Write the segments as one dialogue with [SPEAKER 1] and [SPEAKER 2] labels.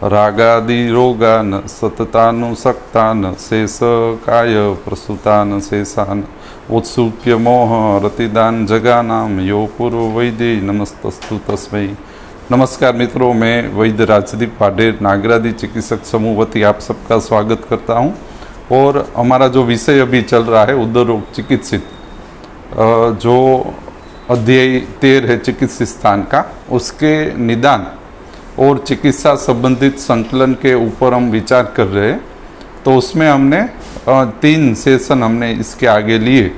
[SPEAKER 1] रागादि रोगान सततानुसक्तान शेषकाय प्रसूतान शेषान उत्सुक्य मोह रतिदान जगानाम यो पूर्व वैद्य नमस्तस्तु तस्मै। नमस्कार मित्रों, मैं वैद्य राजदीप वाडेर नागरादी चिकित्सक समूह वती आप सबका स्वागत करता हूं। और हमारा जो विषय अभी चल रहा है उदर रोग चिकित्सित, जो अध्याय 13 है चिकित्सित स्थान का, उसके निदान और चिकित्सा संबंधित संकलन के ऊपर हम विचार कर रहे हैं। तो उसमें हमने 3 सेशन हमने इसके आगे लिए,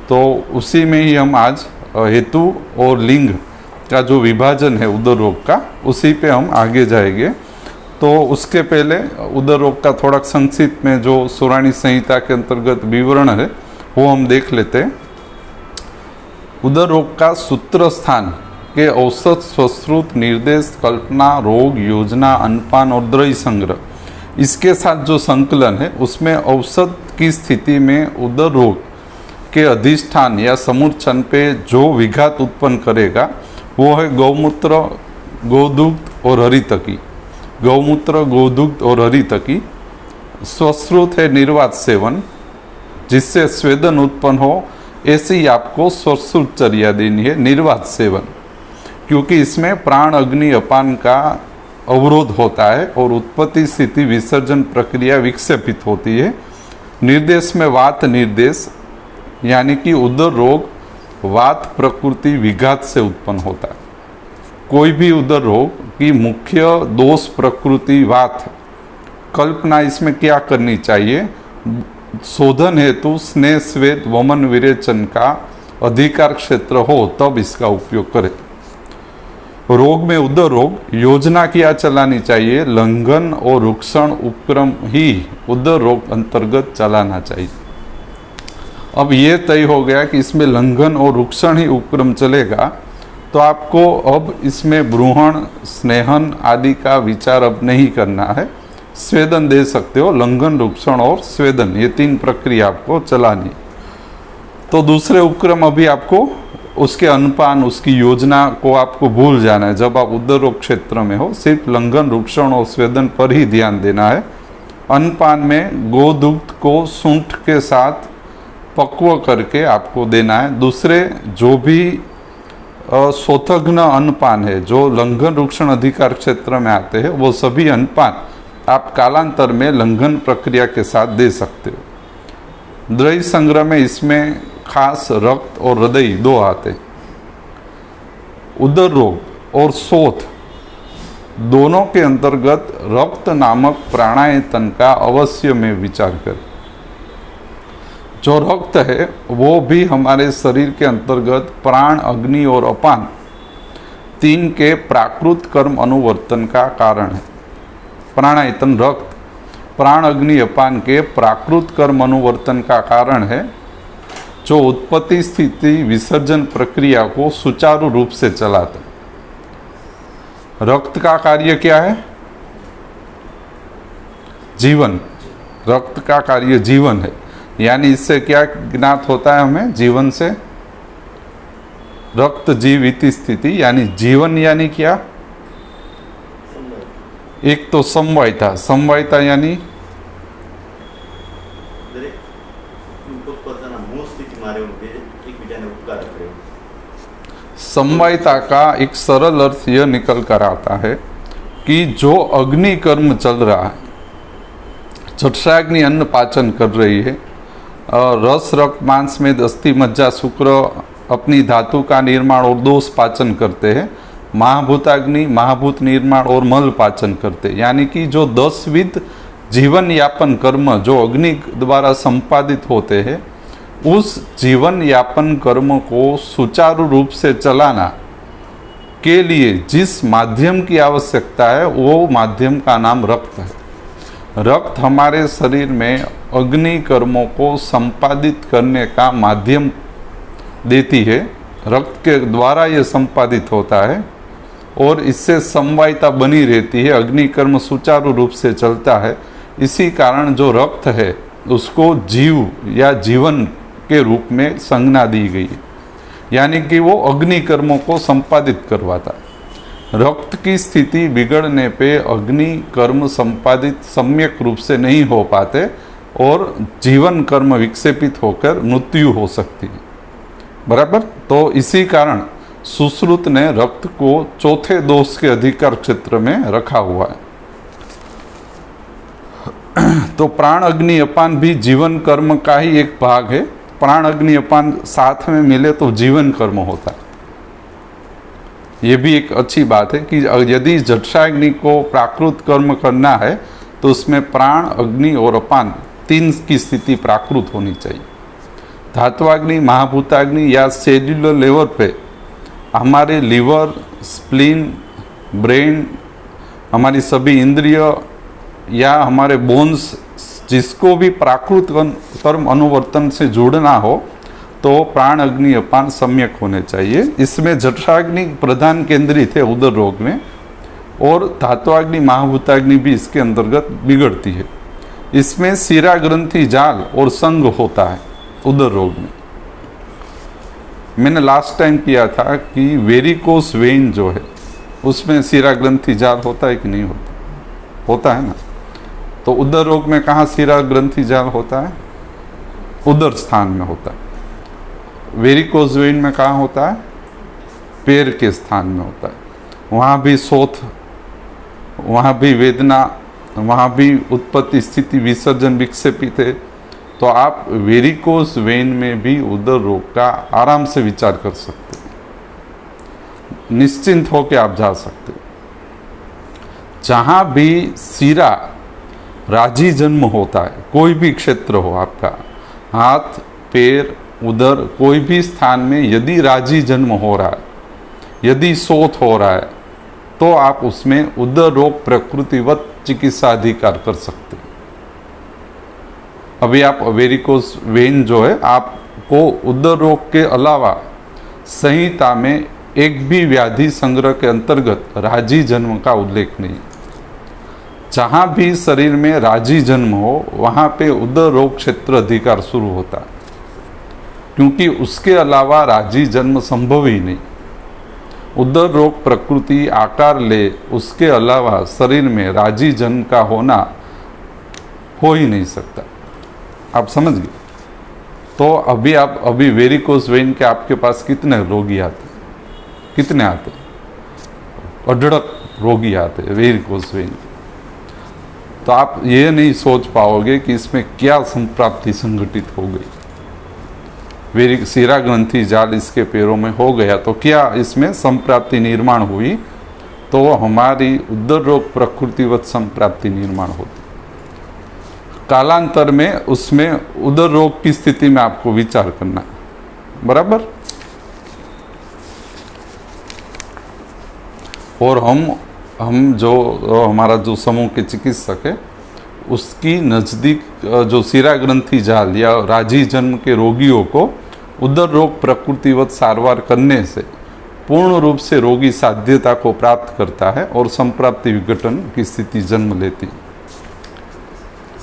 [SPEAKER 1] तो उसी में ही हम आज हेतु और लिंग का जो विभाजन है उदर रोग का, उसी पे हम आगे जाएंगे। तो उसके पहले उदर रोग का थोड़ा संक्षिप्त में जो सुराणी संहिता के अंतर्गत विवरण है वो हम देख लेते हैं। उदर रोग का सूत्र स्थान के औसत स्वश्रुत निर्देश कल्पना रोग योजना अन्नपान और द्रव्य संग्रह, इसके साथ जो संकलन है उसमें औसत की स्थिति में उदर रोग के अधिष्ठान या समूर्छन पे जो विघात उत्पन्न करेगा वो है गौमूत्र, गोदुग्ध और हरितकी। गौमूत्र, गोदुग्ध और हरितकी। स्वश्रुत है निर्वात सेवन, जिससे स्वेदन उत्पन्न हो, ऐसी आपको स्वश्रुतचर्या देनी है, निर्वात सेवन, क्योंकि इसमें प्राण अग्नि अपान का अवरोध होता है और उत्पत्ति स्थिति विसर्जन प्रक्रिया विक्षेपित होती है। निर्देश में वात निर्देश, यानी कि उदर रोग वात प्रकृति विघात से उत्पन्न होता है। कोई भी उदर रोग की मुख्य दोष प्रकृति वात। कल्पना इसमें क्या करनी चाहिए? शोधन हेतु स्नेह स्वेद वमन विरेचन का अधिकार क्षेत्र हो तब इसका उपयोग करें। रोग में उदर रोग योजना क्या चलानी चाहिए? लंघन और रुक्षण उपक्रम ही उदर रोग अंतर्गत चलाना चाहिए। अब ये तय हो गया कि इसमें लंघन और रुक्षण ही उपक्रम चलेगा, तो आपको अब इसमें ब्रूहण स्नेहन आदि का विचार अब नहीं करना है। स्वेदन दे सकते हो, लंघन रुक्षण और स्वेदन, ये 3 प्रक्रिया आपको चलानी। तो दूसरे उपक्रम अभी आपको उसके अन्नपान, उसकी योजना को आपको भूल जाना है। जब आप उदर रोग क्षेत्र में हो, सिर्फ लंघन रुक्षण और स्वेदन पर ही ध्यान देना है। अन्नपान में गोदुग्ध को सूंठ के साथ पक्व करके आपको देना है। दूसरे जो भी शोथघ्न अन्नपान है, जो लंघन रुक्षण अधिकार क्षेत्र में आते हैं, वो सभी अन्नपान आप कालांतर में लंघन प्रक्रिया के साथ दे सकते हो। द्रव्य संग्रह में इसमें खास रक्त और हृदय 2 आते। उदर रोग और शोथ दोनों के अंतर्गत रक्त नामक प्राणायतन का अवश्य में विचार करें। जो रक्त है वो भी हमारे शरीर के अंतर्गत प्राण, अग्नि और अपान 3 के प्राकृत कर्म अनुवर्तन का कारण है। प्राणायतन रक्त प्राण, अग्नि, अपान के प्राकृत कर्म अनुवर्तन का कारण है, जो उत्पत्ति स्थिति विसर्जन प्रक्रिया को सुचारू रूप से चलाता है। रक्त का कार्य क्या है? जीवन। रक्त का कार्य जीवन है, यानी इससे क्या ज्ञात होता है हमें? जीवन से रक्त जीवित स्थिति, यानी जीवन यानी क्या? एक तो समवायता। समवायता यानी समवायता का एक सरल अर्थ यह निकल कर आता है कि जो अग्नि कर्म चल रहा है, चक्षाग्नि अन्न पाचन कर रही है, रस रक्त मांस में अस्थि मज्जा शुक्र अपनी धातु का निर्माण और दोष पाचन करते हैं। महाभूताग्नि महाभूत निर्माण और मल पाचन करते हैं। यानी कि जो 10 विध जीवन यापन कर्म जो अग्नि द्वारा संपादित होते हैं, उस जीवन यापन कर्म को सुचारू रूप से चलाना के लिए जिस माध्यम की आवश्यकता है वो माध्यम का नाम रक्त है। रक्त हमारे शरीर में अग्नि कर्मों को संपादित करने का माध्यम देती है। रक्त के द्वारा ये संपादित होता है और इससे समवायता बनी रहती है, अग्नि कर्म सुचारू रूप से चलता है। इसी कारण जो रक्त है उसको जीव या जीवन के रूप में संज्ञा दी गई है, यानी कि वो अग्नि कर्मों को संपादित करवाता है। रक्त की स्थिति बिगड़ने पे अग्नि कर्म संपादित सम्यक रूप से नहीं हो पाते और जीवन कर्म विक्षेपित होकर मृत्यु हो सकती है। बराबर। तो इसी कारण सुश्रुत ने रक्त को चौथे दोष के अधिकार क्षेत्र में रखा हुआ है। तो प्राण अग्नि अपान भी जीवन कर्म का ही एक भाग है। प्राण अग्नि अपान साथ में मिले तो जीवन कर्म होता है। ये भी एक अच्छी बात है कि यदि जठराग्नि को प्राकृत कर्म करना है तो उसमें प्राण अग्नि और अपान तीन की स्थिति प्राकृत होनी चाहिए। धात्वाग्नि महाभूताग्नि या सेल्युलर लेवल पे हमारे लीवर, स्प्लीन, ब्रेन, हमारी सभी इंद्रिय या हमारे बोन्स जिसको भी प्राकृत कर्म अनुवर्तन से जुड़ना हो तो प्राण अग्नि अपान सम्यक होने चाहिए। इसमें जठराग्नि प्रधान केंद्रित है उदर रोग में, और धात्वाग्नि महाभूताग्नि भी इसके अंतर्गत बिगड़ती है। इसमें शिरा ग्रंथि जाल और संग होता है उदर रोग में। मैंने लास्ट टाइम किया था कि वेरिकोस वेन जो है उसमें शिरा ग्रंथि जाल होता है कि नहीं होता? होता है ना। तो उदर रोग में कहाँ शिरा ग्रंथि जाल होता है? उदर स्थान में होता है। वेरिकोस वेन में कहाँ होता है? पैर के स्थान में होता है। वहाँ भी शोथ, वहाँ भी वेदना, वहाँ भी उत्पत्ति स्थिति विसर्जन विक्षेपित है। तो आप वेरिकोस वेन में भी उदर रोग का आराम से विचार कर सकते हैं, निश्चिंत होकर आप जा सकते हो। जहाँ भी शिरा राजी जन्म होता है, कोई भी क्षेत्र हो आपका, हाथ, पैर, उदर, कोई भी स्थान में यदि राजी जन्म हो रहा है, यदि शोथ हो रहा है, तो आप उसमें उदर रोग प्रकृतिवत चिकित्सा अधिकार कर सकते हैं। अभी आप वेरिकोस वेन जो है, आपको उदर रोग के अलावा संहिता में एक भी व्याधि संग्रह के अंतर्गत राजी जन्म का उल्लेख नहीं। जहाँ भी शरीर में राजी जन्म हो वहाँ पे उदर रोग क्षेत्र अधिकार शुरू होता है, क्योंकि उसके अलावा राजी जन्म संभव ही नहीं। उदर रोग प्रकृति आकार ले, उसके अलावा शरीर में राजी जन्म का होना हो ही नहीं सकता। आप समझ गए? तो अभी वेरिकोस वेन के आपके पास कितने रोगी आते हैं? कितने आते हैं? अढड़क रोगी आते हैं वेरिकोस वेन। तो आप ये नहीं सोच पाओगे कि इसमें क्या संप्राप्ति संघटित हो गई। शिरा ग्रंथि जाल इसके पैरों में हो गया तो क्या इसमें संप्राप्ति निर्माण हुई? तो हमारी उदर रोग प्रकृतिवत संप्राप्ति निर्माण होती। कालांतर में उसमें उदर रोग की स्थिति में आपको विचार करना है। बराबर। और हम जो हमारा जो समूह के चिकित्सक है उसकी नज़दीक जो शिरा ग्रंथि जाल या राजी जन्म के रोगियों को उदर रोग प्रकृतिवत सारवार करने से पूर्ण रूप से रोगी साध्यता को प्राप्त करता है और संप्राप्ति विघटन की स्थिति जन्म लेती है।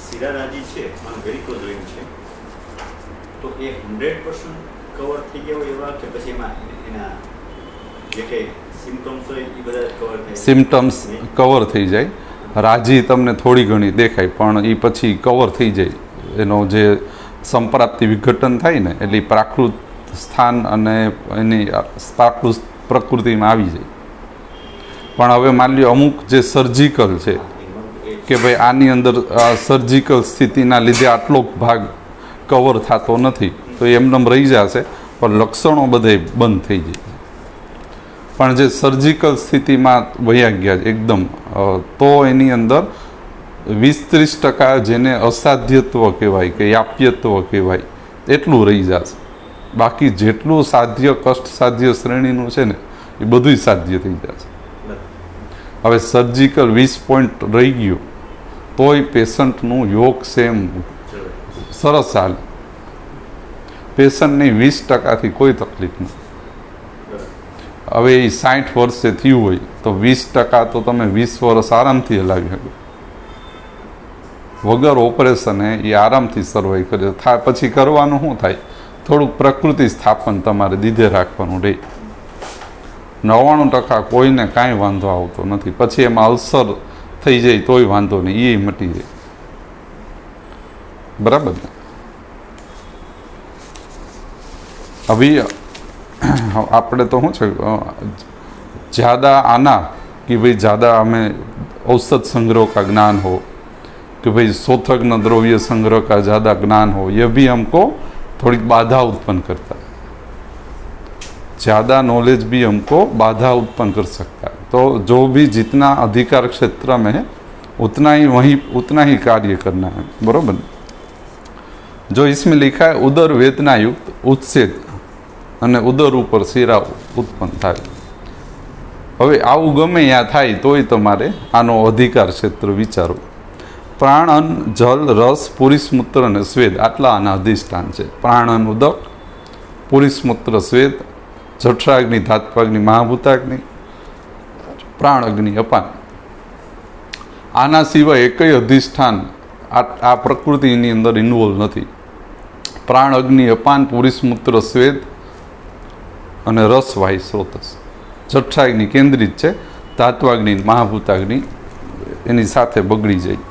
[SPEAKER 2] शिराराजी છે અને વેરિકોઝ વેન છે તો એ 100% કવર થઈ ગયો એવા કે પછી એમાં એના જે કે સિમ્પટમ્સ હોય એ બધા કવર થાય?
[SPEAKER 1] સિમ્પટમ્સ કવર થઈ જાય, રાજી તમને થોડી ઘણી દેખાય પણ એ પછી કવર થઈ જાય। એનો જે સંપ્રાપ્તિ વિઘટન થાય ને એટલે પ્રાકૃત સ્થાન અને એની પ્રાકૃત પ્રકૃતિમાં આવી જાય। પણ હવે માની લો અમુક જે સર્જિકલ છે કે ભાઈ આની અંદર સર્જિકલ સ્થિતિના લીધે આટલો ભાગ કવર થતો નથી તો એમનેમ રહી જશે, પણ લક્ષણો બધે બંધ થઈ જાય। પણ જે સર્જિકલ સ્થિતિમાં વયા ગયા એકદમ તો એની અંદર 20-30% જેને અસાધ્યત્વ કહેવાય કે યાપ્યત્વ કહેવાય એટલું રહી જશે। બાકી જેટલું સાધ્ય કષ્ટ સાધ્ય શ્રેણીનું છે ને એ બધું સાધ્ય થઈ જશે। હવે સર્જિકલ 20 પોઈન્ટ રહી ગયું તોય પેશન્ટનું યોગ સેમ સરસ હાલે। પેશન્ટની 20%થી કોઈ તકલીફ નહીં। હવે એ 60 વર્ષે થયું હોય તો 20% તો તમે 20 વર્ષ આરામથી હલાવી શકો વગર ઓપરેશને એ આરામથી સર્વાઈવ કરે। પછી કરવાનું શું થાય? થોડુંક પ્રકૃતિ સ્થાપન તમારે દીધે રાખવાનું રહે। 99% કોઈને કાંઈ વાંધો આવતો નથી. પછી એમાં અલ્સર થઈ જાય તોય વાંધો નહીં, એ મટી જાય. બરાબર ને? હવે આપણે તો શું છે, ज़्यादा आना कि भाई ज़्यादा हमें औसत संग्रह का ज्ञान हो, कि भाई शोथग्न द्रव्य संग्रह का ज़्यादा ज्ञान हो, यह भी हमको थोड़ी बाधा उत्पन्न करता है. ज़्यादा नॉलेज भी हमको बाधा उत्पन्न कर सकता है. तो जो भी जितना अधिकार क्षेत्र में है उतना ही कार्य करना है. बरोबर. जो इसमें लिखा है उदर वेदना युक्त उत्सेद અને ઉદર ઉપર શીરા ઉત્પન્ન થાય. હવે આવું ગમે ત્યાં થાય તોય તમારે આનો અધિકાર ક્ષેત્ર વિચારો. પ્રાણ અન્ન જલ રસ પુરીસમૂત્ર અને સ્વેદ આટલા આના અધિષ્ઠાન છે. પ્રાણ અન્ન ઉદક, પુરીસમૂત્ર સ્વેદ, જઠરાગ્નિ ધાત્વાગ્નિ મહાભૂતાગ્નિ, પ્રાણ અગ્નિ અપાન. આના સિવાય એકય અધિષ્ઠાન આ પ્રકૃતિની અંદર ઇન્વોલ્વ નથી. પ્રાણ અગ્નિ અપાન, પુરીસમૂત્ર સ્વેદ અને રસવાહી સ્રોતસ. જઠરાગ્નિ કેન્દ્રિત છે, ધાત્વાગ્નિ મહાભૂતાગ્નિ એની સાથે બગડી જાય.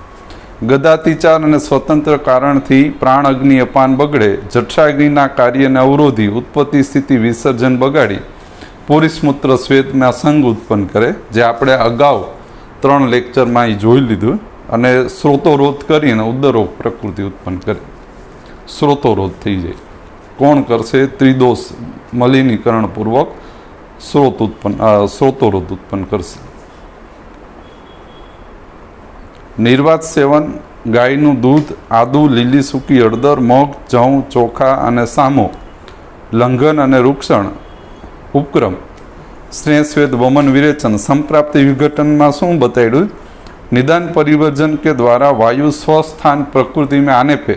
[SPEAKER 1] ગદાતિચાર અને સ્વતંત્ર કારણથી પ્રાણ અગ્નિ અપાન બગડે, જઠરાગ્નિના કાર્યને અવરોધી ઉત્પત્તિ સ્થિતિ વિસર્જન બગાડી પુરીસમૂત્ર સ્વેદમાં સંગ ઉત્પન્ન કરે, જે આપણે અગાઉ 3 લેક્ચરમાં એ જોઈ લીધું. અને સ્રોતોરોધ કરીને ઉદરોગ પ્રકૃતિ ઉત્પન્ન કરે. સ્રોતોરોધ થઈ જાય. કોણ કરશે? ત્રિદોષ મલિનીકરણ પૂર્વક સ્રોતોરોધ ઉત્પન્ન કરશે. નિર્વાત સેવન, ગાયનું દૂધ, આદુ, લીલી સૂકી હળદર, મગ, જવ, ચોખા અને સામો, લંઘન અને રૂક્ષણ ઉપક્રમ, સ્નેહ સ્વેદ વમન વિરેચન, સંપ્રાપ્તિ વિઘટનમાં શું બતાડ્યું? निदान परिवर्जन के द्वारा वायु स्वस्थान प्रकृति में आने पे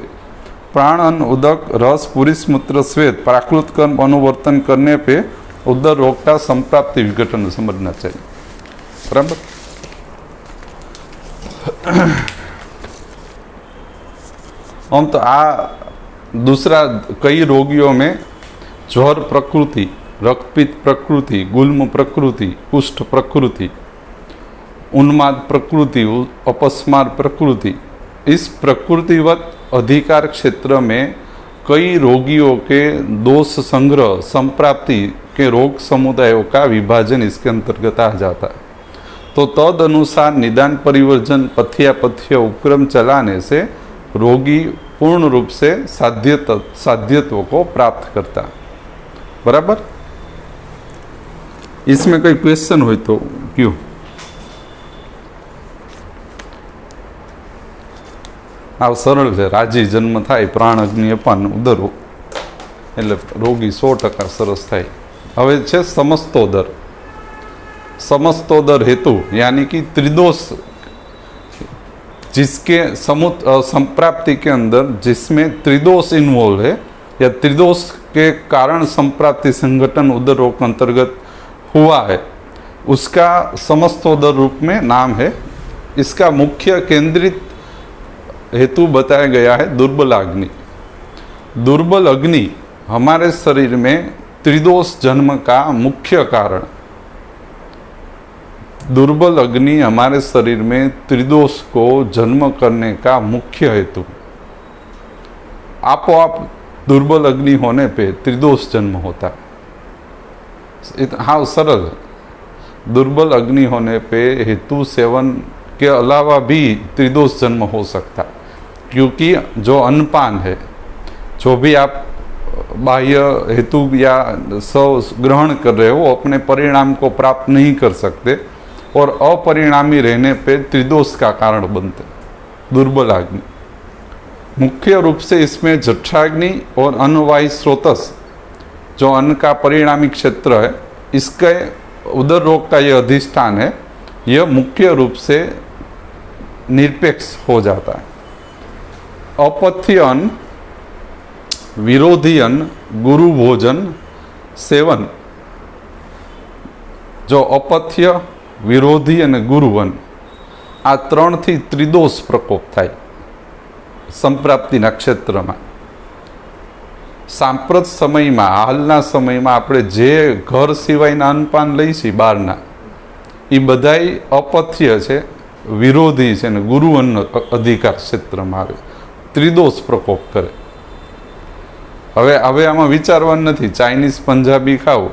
[SPEAKER 1] प्राण अन्न उदक रस पुरीसमूत्र स्वेद प्राकृत कर्म अनुवर्तन करने पे उदर रोग का संप्राप्ति विघटन समझना चाहिए. बराबर. हम तो दूसरा कई रोगियों में ज्वर प्रकृति, रक्तपित्त प्रकृति, गुल्म प्रकृति, कुष्ठ प्रकृति, उन्माद प्रकृति, अपस्मार प्रकृति, इस प्रकृतिवत अधिकार क्षेत्र में कई रोगियों के दोष संग्रह संप्राप्ति के रोग समुदायों का विभाजन इसके अंतर्गत आ जाता है. तो तद अनुसार निदान परिवर्जन पथ्य उपक्रम चलाने से रोगी पूर्ण रूप से साध्यत्व को प्राप्त करता. बराबर. इसमें कोई क्वेश्चन हो तो क्यों? આ સરળ છે. રાજી જન્મ થાય, પ્રાણ અગ્નિ અપાન ઉદરો, એટલે રોગી 100% સરસ થાય. હવે છે સમસ્તોદર. समस्तोदर हेतु यानी कि त्रिदोष, जिसके संप्राप्ति के अंदर जिसमें त्रिदोष इन्वॉल्व है या त्रिदोष के कारण संप्राप्ति संगठन उदर रोग अंतर्गत हुआ है, उसका समस्तोदर रूप में नाम है. इसका मुख्य केंद्रित हेतु बताया गया है दुर्बल अग्नि. दुर्बल अग्नि हमारे शरीर में त्रिदोष जन्म का मुख्य कारण. दुर्बल अग्नि हमारे शरीर में त्रिदोष को जन्म करने का मुख्य हेतु. आपो आप दुर्बल अग्नि होने पे त्रिदोष जन्म होता है. हाँ सरल. दुर्बल अग्नि होने पे हेतु सेवन के अलावा भी त्रिदोष जन्म हो सकता है, क्योंकि जो अन्नपान है, जो भी आप बाह्य हेतु या ग्रहण कर रहे हो, अपने परिणाम को प्राप्त नहीं कर सकते और अपरिणामी रहने पे त्रिदोष का कारण बनते. दुर्बल अग्नि मुख्य रूप से इसमें जठराग्नि और अन्नवाही स्रोतस, जो अन्न का परिणामी क्षेत्र है, इसके उदर रोग का यह अधिष्ठान है, यह मुख्य रूप से निरपेक्ष हो जाता है. अपथ्य अन्न, विरोधी अन्न, गुरु भोजन सेवन, जो अपथ्य, विरोधी અને ગુરુવન, આ 3 થી ત્રિદોષ પ્રકોપ થાય સંપ્રાપ્તિના ક્ષેત્રમાં. સાંપ્રત સમયમાં, હાલના સમયમાં આપણે જે ઘર સિવાયના અન્નપાન લઈ છીએ બહારના, એ બધાય અપથ્ય છે, વિરોધી છે ને ગુરુ અન્ન અધિકાર ક્ષેત્રમાં આવે, ત્રિદોષ પ્રકોપ કરે. હવે આમાં વિચારવાનું નથી. ચાઇનીઝ પંજાબી ખાવ,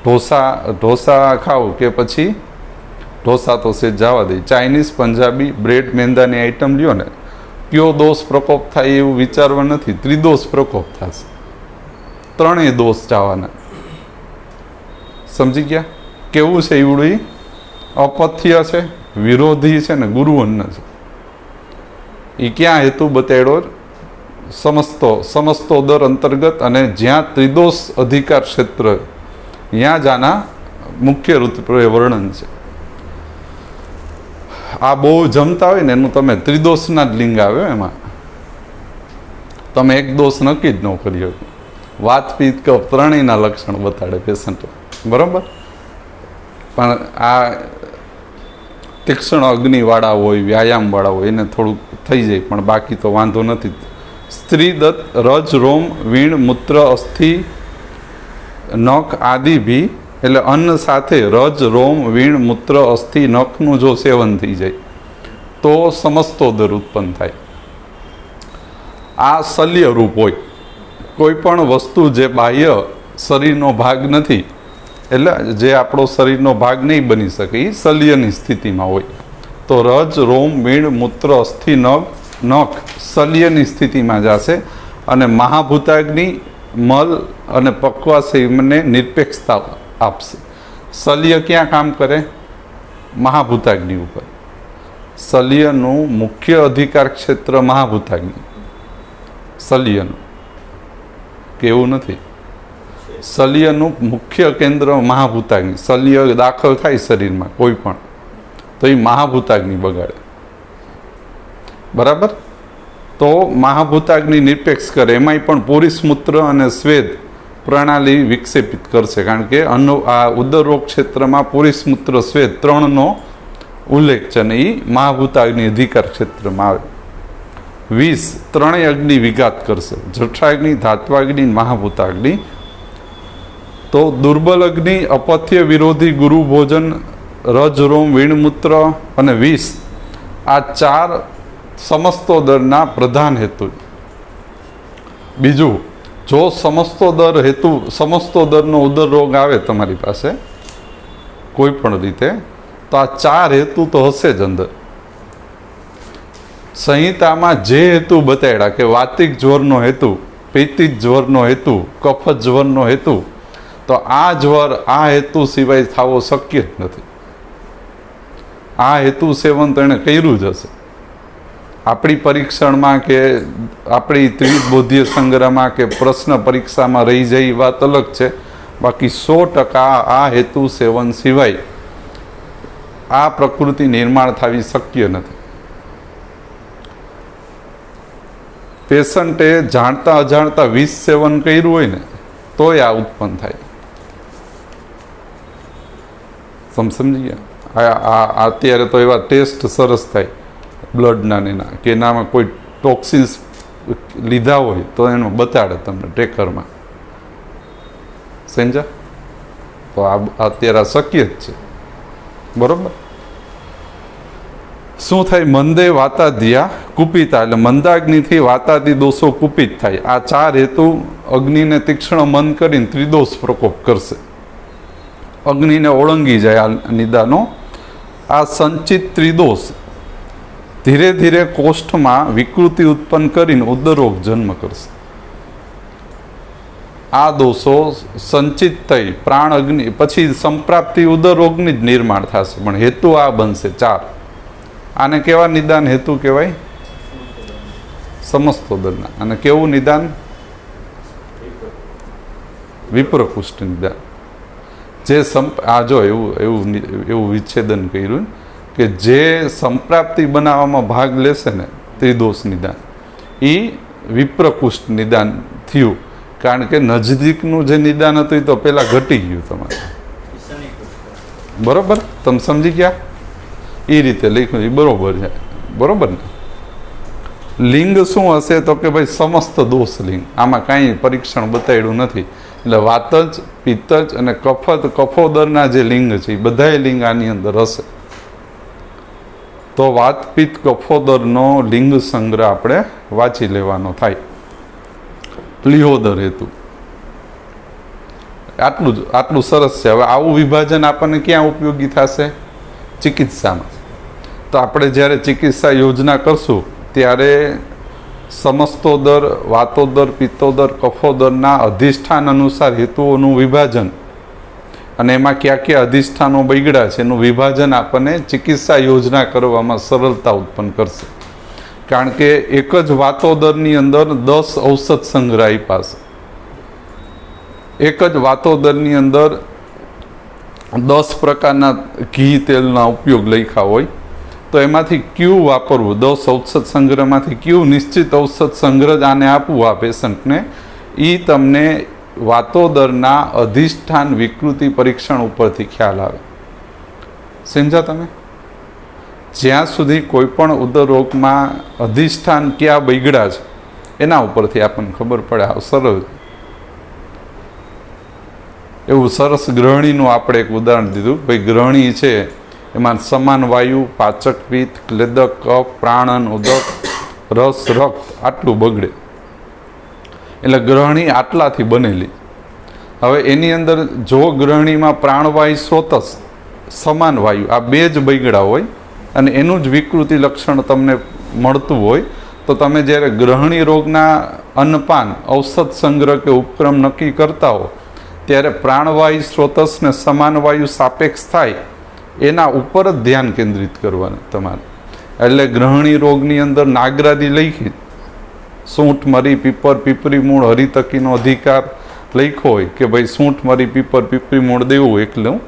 [SPEAKER 1] ઢોસા ખાવ કે પછી ઢોસા તો સેજ જવા દે, ચાઇનીઝ પંજાબી બ્રેડ મેંદાની આઈટમ લ્યો ને, કયો દોષ પ્રકોપ થાય એવું વિચારવા નથી, ત્રિદોષ પ્રકોપ થશે. ત્રણેય દોષ જવાના. સમજી ગયા? કેવું છે ઈવડું? અપથ્ય છે, વિરોધી છે ને ગુરુ અન્ન છે. એ ક્યાં હેતુ બતાડ્યો? સમસ્તોદર અંતર્ગત, અને જ્યાં ત્રિદોષ અધિકાર ક્ષેત્ર, ત્યાં જ આના મુખ્ય રૂપે વર્ણન છે. આ બહુ જમતા હોય ને એનું તમે ત્રિદોષના જ લિંગ આવે, એમાં તમે એક દોષ નક્કી જ ન કરી શકો. વાત પિત્ત કફ ત્રણેયના લક્ષણ બતાડે પેશન્ટ, બરાબર. પણ આ તીક્ષ્ણ અગ્નિવાળા હોય, વ્યાયામવાળા હોય, એને થોડુંક થઈ જાય, પણ બાકી તો વાંધો નથી. સ્ત્રી દત્ત રજ રોમ વીણ મૂત્ર અસ્થિ નખ આદિ ભી, એટલે અન્ન સાથે રજ રોમ વીણ મૂત્ર અસ્થિ નખનું જો સેવન થઈ જાય તો સમસ્તોદર ઉત્પન્ન થાય. આ શલ્ય રૂપ હોય. કોઈ પણ વસ્તુ જે બાહ્ય શરીરનો ભાગ નથી, એટલે જે આપણો શરીરનો ભાગ નહીં બની શકે, એ શલ્યની સ્થિતિમાં હોય. તો રજ રોમ વીણ મૂત્ર અસ્થિ નખ શલ્યની સ્થિતિમાં જશે, અને મહાભૂતાગ્નિ મલ અને પક્વાશયને નિરપેક્ષતા આપશે. શલ્ય ક્યાં કામ કરે? મહાભૂતાગ્નિ ઉપર. શલ્યનું મુખ્ય અધિકાર ક્ષેત્ર મહાભૂતાગ્નિ. શલ્યનું કેવું નથી. શલ્યનું મુખ્ય કેન્દ્ર મહાભૂતાગ્નિ. શલ્ય દાખલ થાય શરીરમાં કોઈ પણ, તો એ મહાભૂતાગ્નિ બગાડે, બરાબર. તો મહાભૂતાગ્નિ નિરપેક્ષ કરે. એમાંય પણ પુરુષમૂત્ર અને સ્વેદ પ્રણાલી વિક્ષેપિત કરશે, કારણ કે આ ઉદરરોગ ક્ષેત્રમાં પુરુષમૂત્ર સ્વેદ ત્રણનો ઉલ્લેખ છે, અને એ મહાભૂતાગ્નિ અધિકાર ક્ષેત્રમાં આવે. 20 ત્રણેય અગ્નિ વિઘાત કરશે, જઠરાગ્નિ, ધાત્વાગ્નિ, મહાભૂતાગ્નિ. તો દુર્બલ અગ્નિ, અપથ્ય વિરોધી ગુરુ ભોજન, રજ રોમ વીણમૂત્ર અને 20, આ 4 સમસ્તોદરના પ્રધાન હેતુ. બીજું, જો સમસ્તોદરનો ઉદર રોગ આવે તમારી પાસે કોઈ પણ રીતે, તો આ 4 હેતુ તો હશે જ અંદર. સંહિતામાં જે હેતુ બતાડ્યા કે વાતિક જ્વરનો હેતુ, પિત્તિક જ્વરનો હેતુ, કફ જ્વરનો હેતુ, તો આ જ્વર આ હેતુ સિવાય થવો શક્ય જ નથી. આ હેતુ સેવન તો એણે કર્યું જ હશે. આપણી પરીક્ષણમાં કે આપણી ત્રિવિધ બોધ્ય સંગ્રહમાં કે પ્રશ્ન પરીક્ષામાં રહી જાય એ વાત અલગ છે. બાકી 100% આ હેતુ સેવન સિવાય આ પ્રકૃતિ નિર્માણ થવી શક્ય નથી. પેશન્ટે જાણતા અજાણતા વિષ સેવન કર્યું હોય ને તોય આ ઉત્પન્ન થાય. સમજી ગયા? અત્યારે તો એવા ટેસ્ટ સરસ થાય બ્લડના એના, કે એનામાં કોઈ ટોક્સિન્સ લીધા હોય તો એનો બતાડે તમને ટ્રેકરમાં. સમજા? તો આ અત્યારે આ શક્ય જ છે, બરોબર. શું થાય? મંદે વાતાદિયા કુપિતા, એટલે મંદાગ્નિથી વાતાદી દોષો કુપિત થાય. આ 4 હેતુ અગ્નિને તીક્ષ્ણ મન કરીને ત્રિદોષ પ્રકોપ કરશે, અગ્નિને ઓળંગી જાય આ નિદાનો. આ સંચિત ત્રિદોષ ધીરે ધીરે કોષ્ઠમાં વિકૃતિ ઉત્પન્ન કરીને ઉદરરોગ જન્મ કરશે. આ દોષો સંચિત થઈ પ્રાણ અગ્નિ પછી સંપ્રાપ્તિ ઉદરરોગની જ નિર્માણ થશે, પણ હેતુ આ બનશે 4. આને કેવા નિદાન હેતુ કહેવાય? સમસ્તોદરના. અને કેવું નિદાન? વિપ્રકુષ્ઠ નિદાન. જે જો એવું વિચ્છેદન કર્યું કે જે સંપ્રાપ્તિ બનાવવામાં ભાગ લેશે ને ત્રિદોષ નિદાન, એ વિપ્રકુષ્ઠ નિદાન થયું. કારણ કે નજદીકનું જે નિદાન હતું એ તો પેલા ઘટી ગયું તમારે, બરોબર. તમે સમજી ગયા? એ રીતે લખ્યું એ બરોબર છે, બરોબર ને? લિંગ શું હશે તો કે ભાઈ સમસ્ત દોષ લિંગ, આમાં કાંઈ પરીક્ષણ બતાવ્યું નથી. એટલે વાતજ, પિત્તજ અને કફોદરના જે લિંગ છે એ બધાય લિંગ આની અંદર હશે. તો વાત પિત્ત કફોદરનો લિંગ સંગ્રહ આપણે વાંચી લેવાનો થાય પ્લિહોદર હેતુ. આટલું સરસ છે. હવે આવું વિભાજન આપણને ક્યાં ઉપયોગી થશે? ચિકિત્સામાં. તો આપણે જ્યારે ચિકિત્સા યોજના કરશું ત્યારે સમસ્તોદર, વાતોદર, પિત્તોદર, કફોદરના અધિષ્ઠાન અનુસાર હેતુઓનું વિભાજન અને એમાં કયા કયા અધિષ્ઠાનો બગડ્યા છે એનું વિભાજન આપણને ચિકિત્સા યોજના કરવામાં સરળતા ઉત્પન્ન કરશે. કારણ કે એક જ વાતોદરની અંદર 10 ઔષધ સંગ્રહ આપ્યા છે. એક જ વાતોદરની અંદર 10 પ્રકારના ઘી તેલના ઉપયોગ લખ્યા હોય તો એમાંથી ક્યુ વાપરવું, 10 ઔષધ સંગ્રહમાંથી ક્યુ નિશ્ચિત ઔષધ સંગ્રહ આને આપવું આ પેશન્ટને, એ તમને વાતોદરના અધિષ્ઠાન વિકૃતિ પરીક્ષણ ઉપરથી ખ્યાલ આવે. સમજ્યા તમે? જ્યાં સુધી કોઈ પણ ઉદર રોગમાં અધિષ્ઠાન ક્યાં બગડ્યા છે એના ઉપરથી આપણને ખબર પડે. સરળ એવું સરસ ગ્રહણીનું આપણે એક ઉદાહરણ દીધું. ભાઈ ગ્રહણી છે એમાં સમાન વાયુ, પાચક, પિત્ત, ક્લેદક, કફ, પ્રાણન, ઉદક, રસ, રક્ત આટલું બગડે. એટલે ગ્રહણી આટલાથી બનેલી. હવે એની અંદર જો ગ્રહણીમાં પ્રાણવાયુ, સ્રોતસ, સમાન વાયુ આ બે જ બગડ્યા હોય અને એનું જ વિકૃતિ લક્ષણ તમને મળતું હોય તો તમે જ્યારે ગ્રહણી રોગના અન્નપાન ઔષધ સંગ્રહ કે ઉપક્રમ નક્કી કરતા હો ત્યારે પ્રાણવાયુ, સ્રોતસ ને સમાન વાયુ સાપેક્ષ થાય એના ઉપર જ ધ્યાન કેન્દ્રિત કરવાનું તમારે. એટલે ગ્રહણી રોગની અંદર નાગરાદી લખી, સૂંઠ, મરી, પીપર, પીપરી મૂળ, હરિતકીનો અધિકાર લખ્યો હોય કે ભાઈ સૂંઠ, મરી, પીપર, પીપરી મૂળ દેવું એકલું,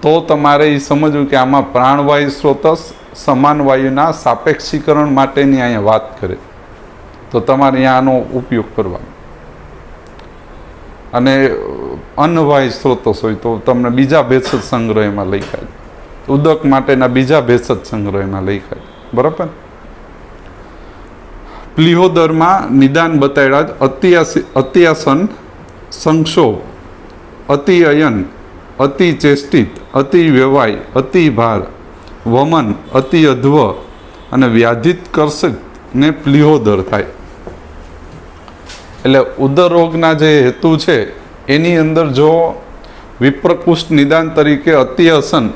[SPEAKER 1] તો તમારે એ સમજવું કે આમાં પ્રાણવાયુ, સ્રોતસ, સમાન વાયુના સાપેક્ષીકરણ માટેની અહીંયા વાત કરે તો તમારે અહીંયા આનો ઉપયોગ કરવાનો. અને અન્નવાયુ સ્રોતસ હોય તો તમને બીજા ભેષજ સંગ્રહ એમાં લખાય, ઉદક માટેના બીજા ભેષજ સંગ્રહ એમાં લખાય. બરાબર? પ્લિહોદરમાં નિદાન બતાવ્યા જ અત્યાસન, સંક્ષોભ, અતિ અયન, અતિ ચેષ્ટિત, અતિ વ્યવાય, અતિ ભાર, વમન, અતિ અધ્વ અને વ્યાધિત કર્ષક ને પ્લિહોદર થાય. એટલે ઉદર રોગના જે હેતુ છે એની અંદર જો વિપ્રકુષ્ઠ નિદાન તરીકે અત્યસન,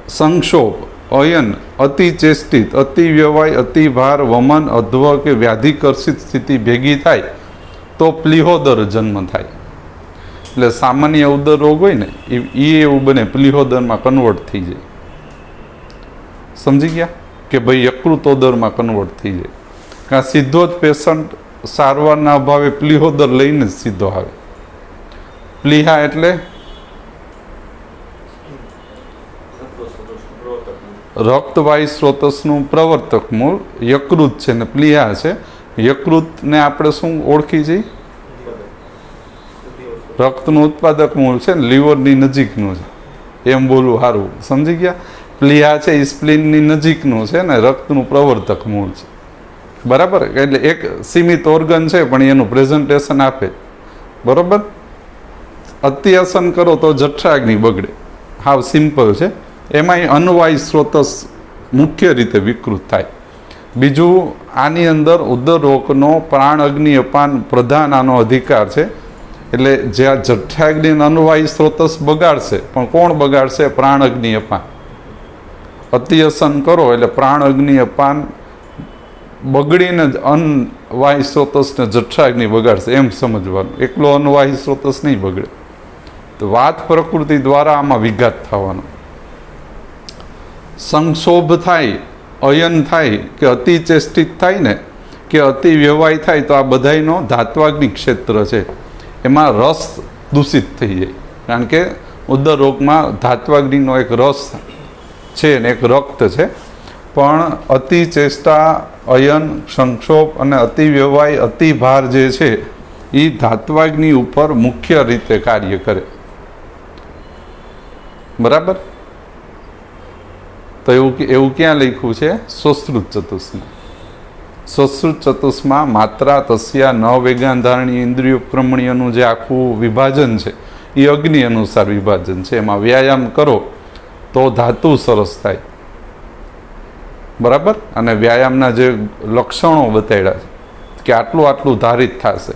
[SPEAKER 1] સંક્ષોભ, અયન, અતિ ચેષ્ટિત, અતિ વ્યવાય, અતિ ભાર, વમન, અધ્વ કે વ્યાધિકર્ષિત સ્થિતિ ભેગી થાય તો પ્લિહોદર જન્મ થાય. એટલે સામાન્ય ઉદર રોગ હોય ને એ એવું બને પ્લિહોદરમાં કન્વર્ટ થઈ જાય. સમજી ગયા કે ભાઈ યકૃતોદરમાં કન્વર્ટ થઈ જાય. કારણ સીધો જ પેશન્ટ સારવારના અભાવે પ્લિહોદર લઈને જ સીધો આવે. પ્લિહા એટલે રક્તવાયુ સ્રોતસનું પ્રવર્તક મૂળ યકૃત છે ને પ્લિહા છે. યકૃતને આપણે શું ઓળખી છીએ? રક્તનું ઉત્પાદક મૂળ છે ને લીવરની નજીકનું છે એમ બોલવું સારું. સમજી ગયા? પ્લિહા છે એ સ્પ્લીનની નજીકનું છે ને રક્તનું પ્રવર્તક મૂળ છે. બરાબર? એટલે એક સીમિત ઓર્ગન છે પણ એનું પ્રેઝન્ટેશન આપે. બરાબર? અત્યાસન કરો તો જઠરાગ્નિ બગડે. હાવ સિમ્પલ છે. એમાંય અન્નવાયુ સ્રોતસ મુખ્ય રીતે વિકૃત થાય. બીજું આની અંદર ઉદર રોગનો પ્રાણ અગ્નિ અપાન પ્રધાન આનો અધિકાર છે. એટલે જ્યાં જઠરાગ્નિ અન્નવાયુ સ્રોતસ બગાડશે પણ કોણ બગાડશે? પ્રાણ અગ્નિ અપાન. અત્યસન કરો એટલે પ્રાણ અગ્નિ અપાન બગડીને જ અન્નવાયુ સ્રોતસને જઠરાગ્નિ બગાડશે એમ સમજવાનું. એકલો અન્નવાયુ સ્રોતસ નહીં બગડે. તો વાત પ્રકૃતિ દ્વારા આમાં વિઘાત થવાનો. સંક્ષોભ થાય, અયન થાય કે અતિ ચેષ્ટિત થાય ને કે અતિ વ્યવાય થાય તો આ બધાયનો ધાત્વાગ્નિ ક્ષેત્ર છે. એમાં રસ દૂષિત થઈ જાય. કારણ કે ઉદર રોગમાં ધાત્વાગ્નિનો એક રસ છે ને એક રક્ત છે. પણ અતિ ચેષ્ટા, અયન, સંક્ષોભ અને અતિ વ્યવાય, અતિ ભાર જે છે એ ધાત્વાગ્નિ ઉપર મુખ્ય રીતે કાર્ય કરે. બરાબર? તો એવું ક્યાં લખ્યું છે? સુશ્રુત ચતુષ્માં. સ્વશ્રુત ચતુષ્માં માત્રા તસ્યા ન વેગાંધારણી ઇન્દ્રિયો ક્રમણીયનું જે આખું વિભાજન છે એ અગ્નિ અનુસાર વિભાજન છે. એમાં વ્યાયામ કરો તો ધાતુ સરસ થાય, બરાબર. અને વ્યાયામના જે લક્ષણો બતાડ્યા છે કે આટલું આટલું ધારિત થશે,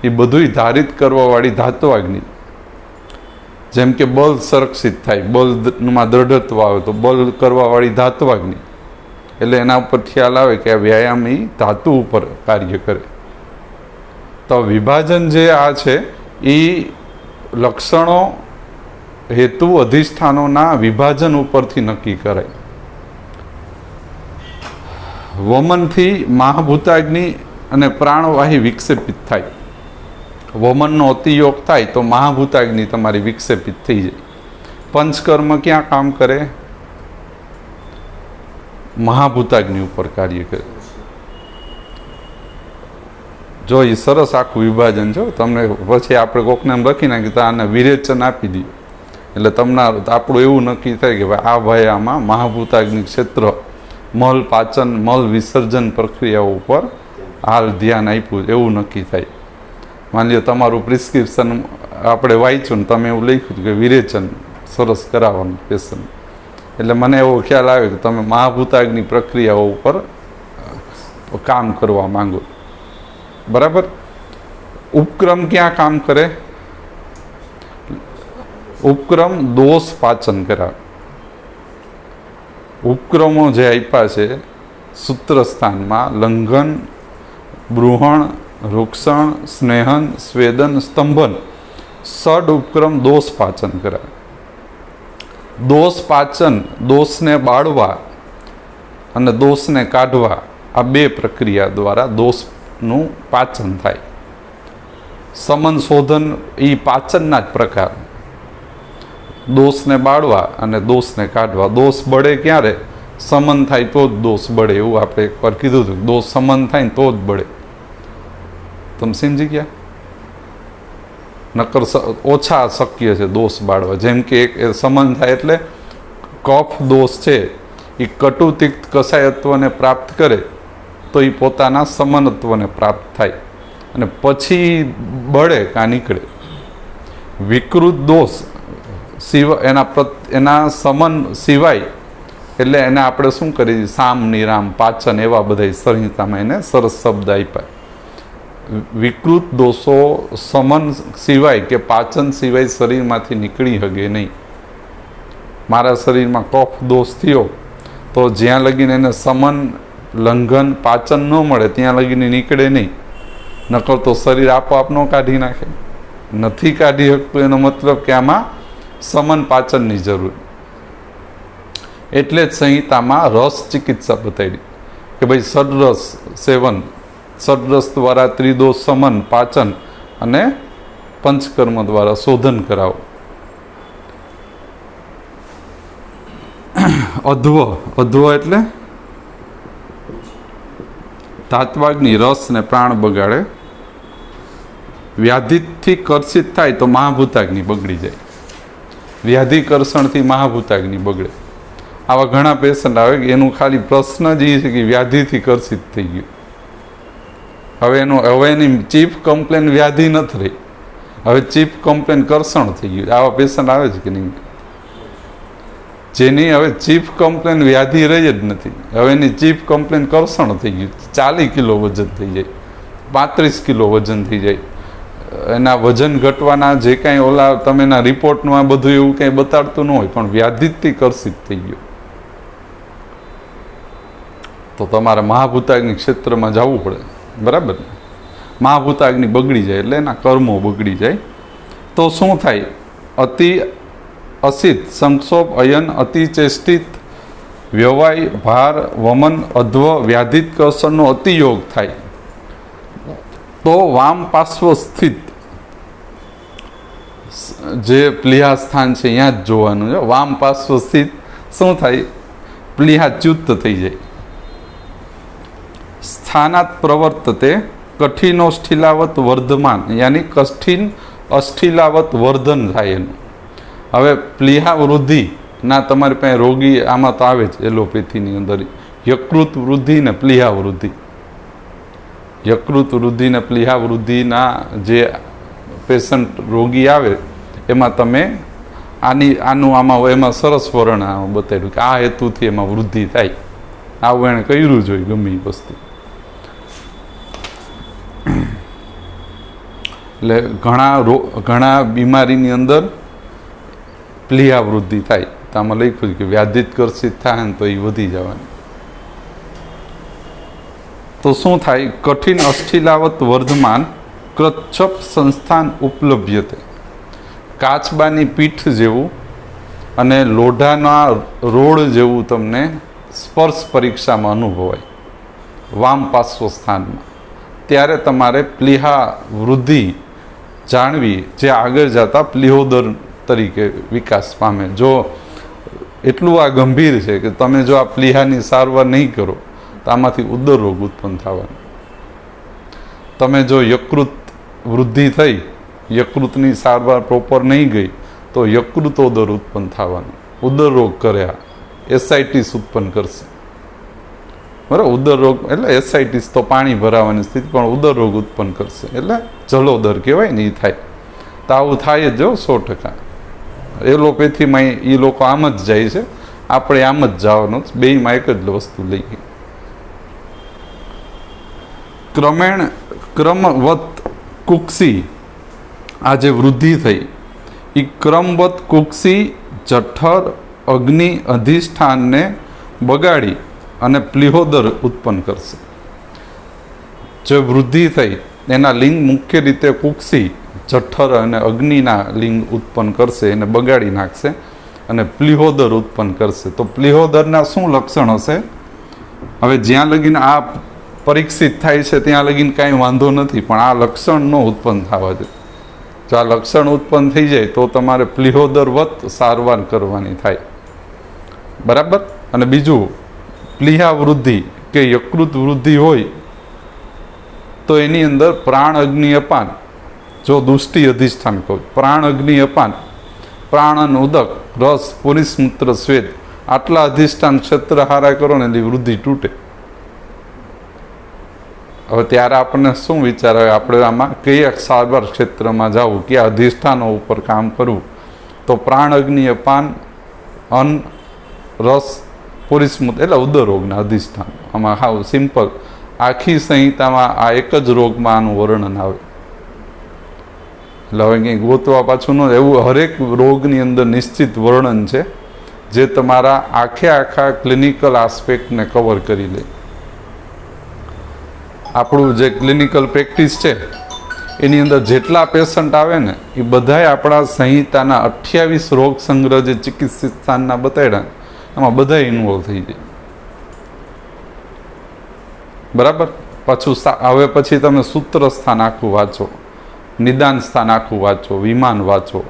[SPEAKER 1] એ બધુંય ધારિત કરવાવાળી ધાત્વાગ્નિ. જેમ કે બલ સંરક્ષિત થાય, બલમાં દ્રઢત્વ આવે તો બલ કરવાવાળી ધાત્વાગ્નિ. એટલે એના ઉપર ખ્યાલ આવે કે આ વ્યાયામ એ ધાતુ ઉપર કાર્ય કરે. તો વિભાજન જે આ છે એ લક્ષણો હેતુ અધિષ્ઠાનોના વિભાજન ઉપરથી નક્કી કરાય. વમનથી મહાભૂતાગ્નિ અને પ્રાણવાહી વિક્ષેપિત થાય. વમનનો અતિયોગ થાય તો મહાભૂતાગ્નિ તમારી વિક્ષેપિત થઈ જાય. પંચકર્મ ક્યાં કામ કરે? મહાભૂતાગ્નિ ઉપર કાર્ય કરે. જો એ સરસ આખું વિભાજન છે. તમને પછી આપણે કોકને એમ લખી નાખી તો આને વિરેચન આપી દઈએ એટલે તમને આપણું એવું નક્કી થાય કે ભાઈ આ ભાઈ આમાં મહાભૂતાગ્નિ ક્ષેત્ર મલ પાચન મલ વિસર્જન પ્રક્રિયાઓ ઉપર હાલ ધ્યાન આપ્યું એવું નક્કી થાય. માની લો તમારું પ્રિસ્ક્રિપ્શન આપણે વાંચ્યું ને તમે એવું લખ્યું કે વિરેચન સરસ કરાવવાનું પેશન્ટ, એટલે મને એવો ખ્યાલ આવે કે તમે મહાભૂતાગ્નિ પ્રક્રિયાઓ ઉપર કામ કરવા માંગો, બરાબર. ઉપક્રમ ક્યાં કામ કરે? ઉપક્રમ દોષ પાચન કરાવે. ઉપક્રમો જે આપ્યા છે સૂત્ર સ્થાનમાં લંઘન, બૃહણ, રૂક્ષણ, સ્નેહન, સ્વેદન, સ્તંભન, ષડ ઉપક્રમ દોષ પાચન કરાવે. દોષ પાચન, દોષને બાળવા અને દોષને કાઢવા, આ બે પ્રક્રિયા દ્વારા દોષનું પાચન થાય. સમન શોધન એ પાચનના જ પ્રકાર. દોષને બાળવા અને દોષને કાઢવા. દોષ બળે ક્યારે? સમન થાય તો જ દોષ બળે, એવું આપણે એકવાર કીધું હતું. દોષ સમન થાય ને તો જ બળે. તમે સમજી ગયા? નકર ઓછા શક્ય છે દોષ બાળવા. જેમ કે એક સમન થાય એટલે કફ દોષ છે એ કટુ તિક્ત કસાયત્વને પ્રાપ્ત કરે તો એ પોતાના સમનત્વને પ્રાપ્ત થાય અને પછી બળે કાં નીકળે. વિકૃત દોષ એના સમન સિવાય એટલે એને આપણે શું કરીએ? સામ નિરામ પાચન એવા બધા સંહિતામાં એને સરસ શબ્દ આપ્યા. વિકૃત દોષો સમન સિવાય કે પાચન સિવાય શરીરમાંથી નીકળી શકે નહીં. મારા શરીરમાં કફ દોષ થયો તો જ્યાં લગીને એને સમન લંઘન પાચન ન મળે ત્યાં લગીને નીકળે નહીં. નકર તો શરીર આપોઆપ ન કાઢી નાખે. નથી કાઢી શકતું એનો મતલબ કે આમાં સમન પાચનની જરૂર. એટલે જ સંહિતામાં રસ ચિકિત્સા બતાવી કે ભાઈ સડરસ સેવન, સડરસ દ્વારા ત્રિદોષ સમન પાચન અને પંચકર્મ દ્વારા શોધન કરાવો. અધ્વ, અધ્વ એટલે ધાત્વાગ્નિ રસ ને પ્રાણ બગાડે. વ્યાધિથી કર્ષિત થાય તો મહાભૂતાગ્નિ બગડી જાય. વ્યાધિકર્ષણથી મહાભૂતાગ્નિ બગડે. આવા ઘણા પેશન્ટ આવે કે એનું ખાલી પ્રશ્ન જ એ છે કે વ્યાધિથી કર્ષિત થઈ ગયું. હવે એની ચીફ કમ્પ્લેન વ્યાધિ નથી રહી, હવે ચીફ કમ્પ્લેન કર્ષણ થઈ ગયું. આવા પેશન્ટ આવે છે કે નહીં? જેની હવે ચીફ કમ્પ્લેન વ્યાધિ રહી જ નથી, હવે એની ચીફ કમ્પ્લેન કર્ષણ થઈ ગયું. 40 કિલો વજન થઈ જાય, 35 કિલો વજન થઈ જાય. એના વજન ઘટવાના જે કાંઈ ઓલા તમે એના રિપોર્ટમાં બધું એવું કંઈ બતાડતું ન હોય પણ વ્યાધિથી કર્ષિત થઈ ગયું. તો તમારે મહાભૂતાગ્નિ ક્ષેત્રમાં જવું પડે, બરાબર ને? મહાભૂતાગ્નિ બગડી જાય એટલે એના કર્મો બગડી જાય. તો શું થાય? અતિ અસિત, સંક્ષોભ, અયન, અતિચેષ્ટિત, વ્યવાય, ભાર, વમન, અધ્વ, વ્યાધિત કર્ષણનો અતિયોગ થાય. તો વામ પાર્શ્વ સ્થિત જે પ્લિહા સ્થાન છે અહીંયા જ જોવાનું છે. વામ પાર્શ્વ સ્થિત શું થાય? પ્લિહા ચ્યુત થઈ જાય. સ્થાનાત પ્રવર્તતે કઠિનો સ્થિલાવત વર્ધમાન, યાની કઠિન અસ્થિલાવત વર્ધન થાય એનું. હવે પ્લિહા વૃદ્ધિ ના તમારી પાસે રોગી આમાં તો આવે જ એલોપેથીની અંદર યકૃત વૃદ્ધિ ને પ્લિહા વૃદ્ધિ. યકૃત વૃદ્ધિ ને પ્લીહા વૃદ્ધિના જે પેશન્ટ રોગી આવે એમાં તમે આનું આમાં એમાં સરસ વર્ણન બતાવ્યું કે આ હેતુથી એમાં વૃદ્ધિ થાય, આવું એણે કર્યું જોઈએ ગમે એ વસ્તુ. એટલે ઘણા બીમારીની અંદર પ્લીહા વૃદ્ધિ થાય. તો આમાં લખ્યું કે વ્યાધિત કર્ષિત થાય ને તો એ વધી જવાની. તો શું થાય? કઠિન અસ્થિલાવત વર્ધમાન કચ્છપ સંસ્થાન ઉપલભ્યતે. કાચબાની પીઠ જેવું અને લોઢાના રોડ જેવું તમને સ્પર્શ પરીક્ષામાં અનુભવાય વામ પાર્શ્વ સ્થાનમાં. ત્યારે તમારે પ્લીહા વૃદ્ધિ જાણવી, જે આગળ જતા પ્લીહોદર તરીકે વિકાસ પામે. જો એટલું આ ગંભીર છે કે તમે જો આ પ્લીહાની સારવાર નહીં કરો તો આમાંથી ઉદર રોગ ઉત્પન્ન થવાનો. તમે જો યકૃત વૃદ્ધિ થઈ, યકૃતની સારવાર પ્રોપર નહીં ગઈ તો યકૃતોદર ઉત્પન્ન થવાનું. ઉદર રોગ કર્યા એસાઇટિસ ઉત્પન્ન કરશે. બરાબર, ઉદર રોગ એટલે એસાઇટિસ તો પાણી ભરાવાની સ્થિતિ, પણ ઉદર રોગ ઉત્પન્ન કરશે એટલે જલોદર કહેવાય ને એ થાય. તો આવું થાય જ જો 100%. એલોપેથીમાં એ લોકો આમ જ જાય છે, આપણે આમ જ જવાનું, બેયમાં એક જ વસ્તુ લઈએ. ક્રમવત કુક્ષી, આ જે વૃદ્ધિ થઈ એ ક્રમવત કુક્ષી જઠર અગ્નિ અધિષ્ઠાનને બગાડી અને પ્લીહોદર ઉત્પન્ન કરશે. જે વૃદ્ધિ થઈ એના લિંગ મુખ્ય રીતે કુક્ષી જઠર અને અગ્નિના લિંગ ઉત્પન્ન કરશે, એને બગાડી નાખશે અને પ્લીહોદર ઉત્પન્ન કરશે. તો પ્લીહોદરના શું લક્ષણ હશે? હવે જ્યાં લગીને આ પરીક્ષિત થાય છે ત્યાં લગીને કાંઈ વાંધો નથી, પણ આ લક્ષણ ન ઉત્પન્ન થવા દે. જો આ લક્ષણ ઉત્પન્ન થઈ જાય તો તમારે પ્લીહોદરવત સારવાર કરવાની થાય. બરાબર. અને બીજું, પ્લીહા વૃદ્ધિ કે યકૃત વૃદ્ધિ હોય તો એની અંદર પ્રાણ અગ્નિ અપાન, જો દુષ્ટિ અધિષ્ઠાન કહું, પ્રાણ અગ્નિ અપાન, પ્રાણ અને ઉદક, રસ, પુરીસમૂત્ર, શ્વેત, આટલા અધિષ્ઠાન ક્ષેત્ર હારા કરો ને એની વૃદ્ધિ તૂટે. હવે ત્યારે આપણને શું વિચાર આવે? આપણે આમાં કયા સારવાર ક્ષેત્રમાં જવું, કયા અધિષ્ઠાનો ઉપર કામ કરવું? તો પ્રાણ અગ્નિ અપાન, અન્ન, રસ, પુરીસમૂત્ર એટલે ઉદર રોગના અધિષ્ઠાન. આમાં હાવ સિમ્પલ, આખી સંહિતામાં આ એક જ રોગમાં આનું વર્ણન આવે. એટલે હવે કંઈ ગોતવા પાછું ન, એવું હરેક રોગની અંદર નિશ્ચિત વર્ણન છે જે તમારા આખા ક્લિનિકલ આસ્પેક્ટને કવર કરી લે. આપણું જે ક્લિનિકલ પ્રેક્ટિસ છે એની અંદર જેટલા પેશન્ટ આવે ને એ બધાય આપણા સંહિતાના 28 રોગ સંગ્રહ જે ચિકિત્સિત સ્થાનના બતાડ્યા એમાં બધા ઇન્વોલ્વ થઈ જાય. બરાબર. પાછું હવે પછી તમે સૂત્ર સ્થાન આખું વાંચો, નિદાન સ્થાન આખું વાંચો, વિમાન વાંચો,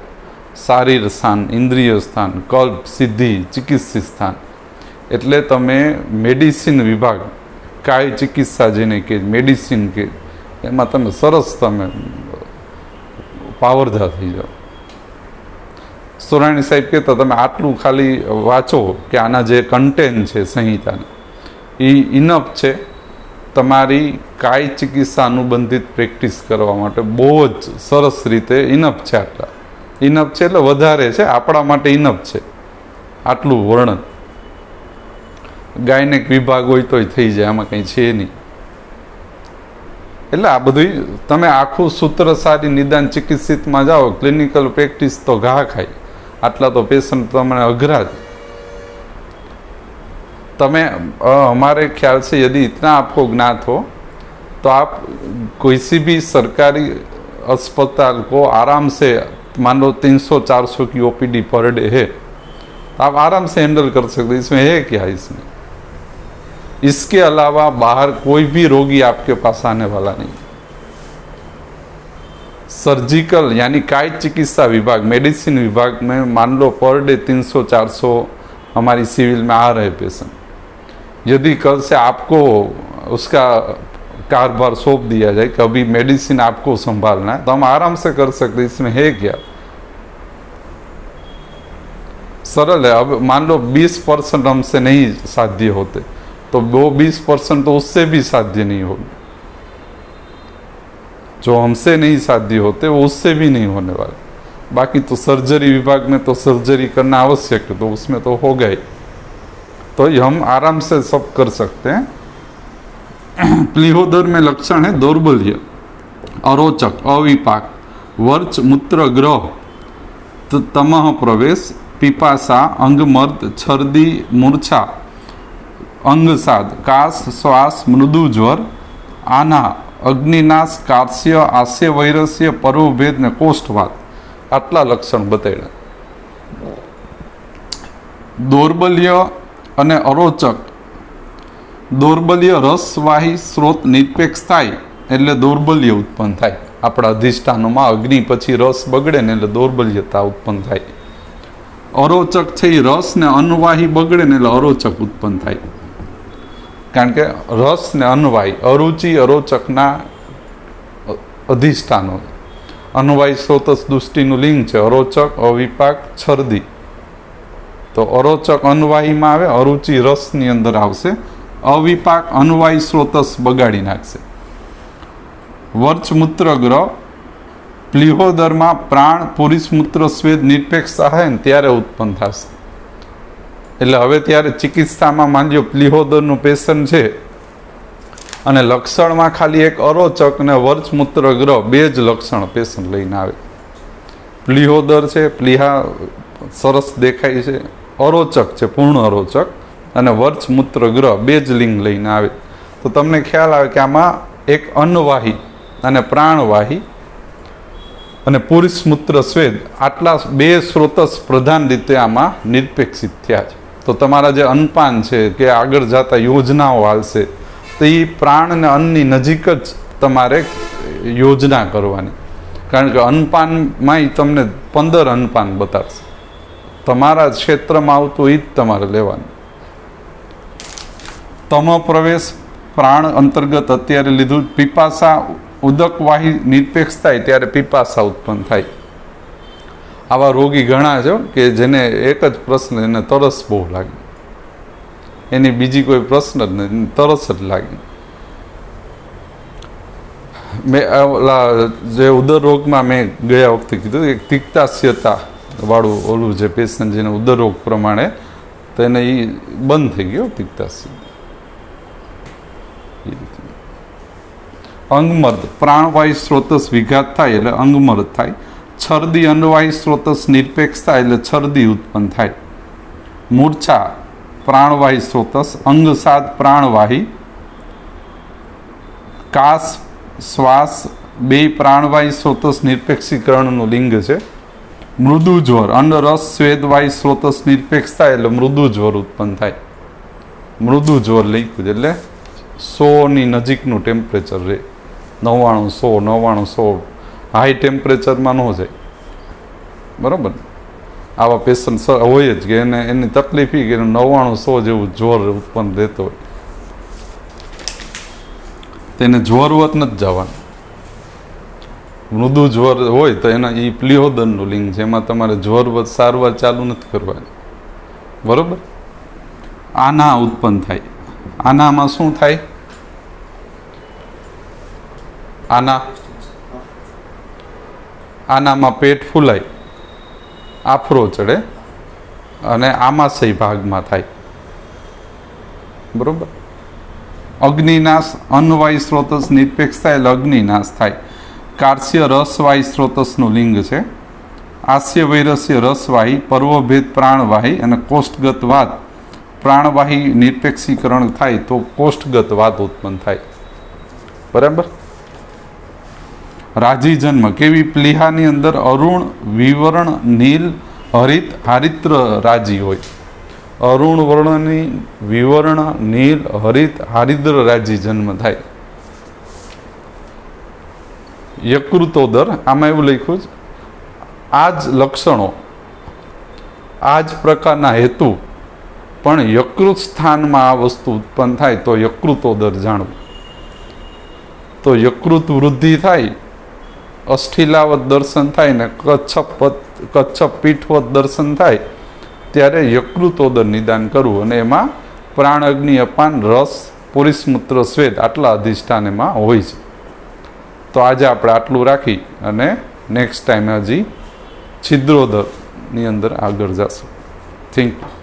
[SPEAKER 1] શારીર સ્થાન, ઇન્દ્રિય સ્થાન, કલ્પ, સિદ્ધિ, ચિકિત્સિત સ્થાન. એટલે તમે મેડિસિન વિભાગ, કાય ચિકિત્સા જેને કે મેડિસિન કે, એમાં તમે સરસ તમે પાવરધા થઈ જાઓ. સુરાણી સાહેબ કહેતા તમે આટલું ખાલી વાંચો કે આના જે કન્ટેન્ટ છે સંહિતાના એ ઇનફ છે તમારી કાય ચિકિત્સા અનુબંધિત પ્રેક્ટિસ કરવા માટે. બહુ જ સરસ રીતે ઇનફ છે. આટલા ઇનફ છે એટલે વધારે છે, આપણા માટે ઇનફ છે આટલું વર્ણન. ગાયનેક વિભાગ હોય તોય થઈ જાય, આમાં કંઈ છે નહીં. એટલે આ બધું તમે આખું સૂત્ર સારી નિદાન ચિકિત્સિતમાં જાઓ, ક્લિનિકલ પ્રેક્ટિસ તો ઘા ખાય. આટલા તો પેશન્ટ તમને અઘરા જ. તમે हमारे ख्याल से यदि इतना आपको ज्ञात हो तो आप कोई सी भी सरकारी अस्पताल को आराम से, मान लो 300-400 की ओपीडी पर डे है, तो आप आराम से हैंडल कर सकते. इसमें है क्या? इसमें इसके अलावा बाहर कोई भी रोगी आपके पास आने वाला नहीं. सर्जिकल यानी काय चिकित्सा विभाग, मेडिसिन विभाग में मान लो पर डे 300-400 हमारी सिविल में आ रहे पेशेंट. यदि कल से आपको उसका कारभार सौंप दिया जाए कि अभी मेडिसिन आपको संभालना है, तो हम आराम से कर सकते. इसमें है क्या? सरल है. अब मान लो 20% हमसे नहीं साध्य होते तो वो 20% तो उससे भी साध्य नहीं होगा. जो हमसे नहीं साध्य होते वो उससे भी नहीं होने वाले। बाकी तो सर्जरी विभाग में तो सर्जरी करना आवश्यक है, तो उसमें तो हो गए, तो ये हम आराम से सब कर सकते हैं। प्लीहोदर में लक्षण है दौर्बल्य, अरोचक, अविपाक, वर्च मूत्र ग्रह, तमह प्रवेश, पिपासा, अंगमर्द, छर्दी, मूर्छा, अंगसाद, काश, श्वास, मृदु ज्वर, आना, अग्निनाश, कार्स्य, आस्य वैरस्य, परोभेद ने कोष्ठवात, आटला लक्षण बताया। दौर्बल्य અને અરોચક, દૌર્બલ્ય રસવાહી સ્ત્રોત નિરપેક્ષ થાય એટલે દૌર્બલ્ય ઉત્પન્ન થાય। આપણા અધિષ્ઠાનોમાં અગ્નિ પછી રસ બગડે ને એટલે દૌર્બલ્યતા ઉત્પન્ન થાય। અરોચક છે એ રસ ને અન્નવાહી બગડે ને એટલે અરોચક ઉત્પન્ન થાય, કારણ કે રસ ને અન્નવાહી, અરુચિ અરોચકના અધિષ્ઠાનો। અન્નવાહી સ્રોતસ દુષ્ટિનું લિંગ છે અરોચક, અવિપાક, છર્દી। તો અરોચક અન્નવાહીમાં આવે, અરુચિ રસની અંદર આવશે, અવિપાક અન્નવાહી સ્રોતસ બગાડી નાખશે। વર્ચમૂત્ર ગ્રહ, પ્લીહોદરમાં પ્રાણ પુરુષ મૂત્ર સ્વેદ નિરપેક્ષ થાય ને ત્યારે ઉત્પન્ન થશે। એટલે હવે ત્યારે ચિકિત્સામાં માની લો પ્લીહોદરનું પેશન્ટ છે અને લક્ષણમાં ખાલી એક અરોચક અને વર્ચમૂત્ર ગ્રહ બે જ લક્ષણ પેશન્ટ લઈને આવે। પ્લીહોદર છે, પ્લીહા સરસ દેખાય છે, અરોચક છે, પૂર્ણ અરોચક, અને વર્ચમૂત્ર ગ્રહ બે જ લિંગ લઈને આવે, તો તમને ખ્યાલ આવે કે આમાં એક અન્નવાહી અને પ્રાણવાહી અને પુરુષ મૂત્ર સ્વેદ આટલા બે સ્રોતસ પ્રધાન રીતે આમાં નિરપેક્ષિત થયા છે। તો તમારા જે અન્નપાન છે કે આગળ જતા યોજનાઓ હાલશે, તો એ પ્રાણ અને અન્નની નજીક જ તમારે યોજના કરવાની, કારણ કે અન્નપાનમાં તમને 15 અન્નપાન બતાવશે, તમારા ક્ષેત્રમાં આવતું એ જ તમારે લેવાનું। તમ પ્રવેશ પ્રાણ અંતર્ગત અત્યારે લીધું। પીપાસા, ઉદકવાહી નિરપેક્ષ થાય ત્યારે પીપાસા ઉત્પન્ન થાય। આવા રોગી ઘણા છે કે જેને એક જ પ્રશ્ન, એને તરસ બહુ લાગે, એની બીજી કોઈ પ્રશ્ન જ નથી, તરસ જ લાગે। મેં ઓલા જે ઉદર રોગમાં મેં ગયા વખતે કીધું એક તિક્તાસ્યતા વાળું ઓલું જે પેશન્ટ જેને ઉદર રોગ પ્રમાણે, તો એને એ બંધ થઈ ગયો તિક્તાસ્ય। અંગમર્દ, પ્રાણવાયુ સ્રોતસ વિઘાત થાય એટલે અંગમર્દ થાય। છર્દી, અન્નવાયુ સ્રોતસ નિરપેક્ષ થાય એટલે છર્દી ઉત્પન્ન થાય। મૂર્છા, પ્રાણવાયુ સ્રોતસ, અંગસાદ, પ્રાણવાહી, કાશ, શ્વાસ બે પ્રાણવાયુ સ્રોતસ નિરપેક્ષીકરણનું લિંગ છે। મૃદુ જ્વર, અન્ન રસ સ્વેદવાયુ સ્રોતસ નિરપેક્ષ થાય એટલે મૃદુ જ્વર ઉત્પન્ન થાય। મૃદુ જ્વર લખ્યું છે એટલે 100ની નજીકનું ટેમ્પરેચર રહે, 99, 100, 99, 100, હાઈ ટેમ્પરેચરમાં ન જાય, બરાબર। આવા પેશન્ટ હોય જ કે એની તકલીફ એ કે 99, 100 જેવું જ્વર ઉત્પન્ન રહેતો હોય, તેને જ્વરવત નથી જવાનું। મૃદુ જ્વર હોય તો એના એ પ્લીહોદરનું લિંગ છે, એમાં તમારે જ્વરવત સારવાર ચાલુ નથી કરવાની, બરાબર। આના ઉત્પન્ન થાય। આનામાં શું થાય? આનામાં પેટ ફૂલાય, આફરો ચડે અને આમાશય ભાગમાં થાય, બરોબર। અગ્નિનાશ, અન્નવાયુ સ્રોતસ નિરપેક્ષ થાય એટલે અગ્નિનાશ થાય। કાર્સ્ય રસવાહી સ્રોતસનું લિંગ છે। આસ્ય વૈરસ્ય રસવાહી, પર્વભેદ પ્રાણવાહી અને કોષ્ઠગત વાત, પ્રાણવાહી નિરપેક્ષીકરણ થાય તો કોષ્ઠગત વાત ઉત્પન્ન થાય, બરાબર। રાજી જન્મ, કેવી પ્લીહાની અંદર અરુણ, વિવર્ણ, નીલ, હરિત, હારિત્ર રાજી હોય। અરુણ વર્ણની વિવર્ણ, નીલ, હરિત, હારિદ્ર રાજી જન્મ થાય। યકૃતોદર, આમાં એવું લખ્યું છે આ જ લક્ષણો, આ જ પ્રકારના હેતુ, પણ યકૃત સ્થાનમાં આ વસ્તુ ઉત્પન્ન થાય તો યકૃતોદર જાણવું। તો યકૃત વૃદ્ધિ થાય, અષ્ઠિલાવત દર્શન થાય ને કચ્છપ પીઠવત દર્શન થાય ત્યારે યકૃતોદર નિદાન કરવું, અને એમાં પ્રાણ, અગ્નિ, અપાન, રસ, પુરુષ મૂત્ર સ્વેદ આટલા અધિષ્ઠાન એમાં હોય છે। તો આજે આપણે આટલું રાખી અને નેક્સ્ટ ટાઈમે હજી છિદ્રોદરની અંદર આગળ જશું. Thank you.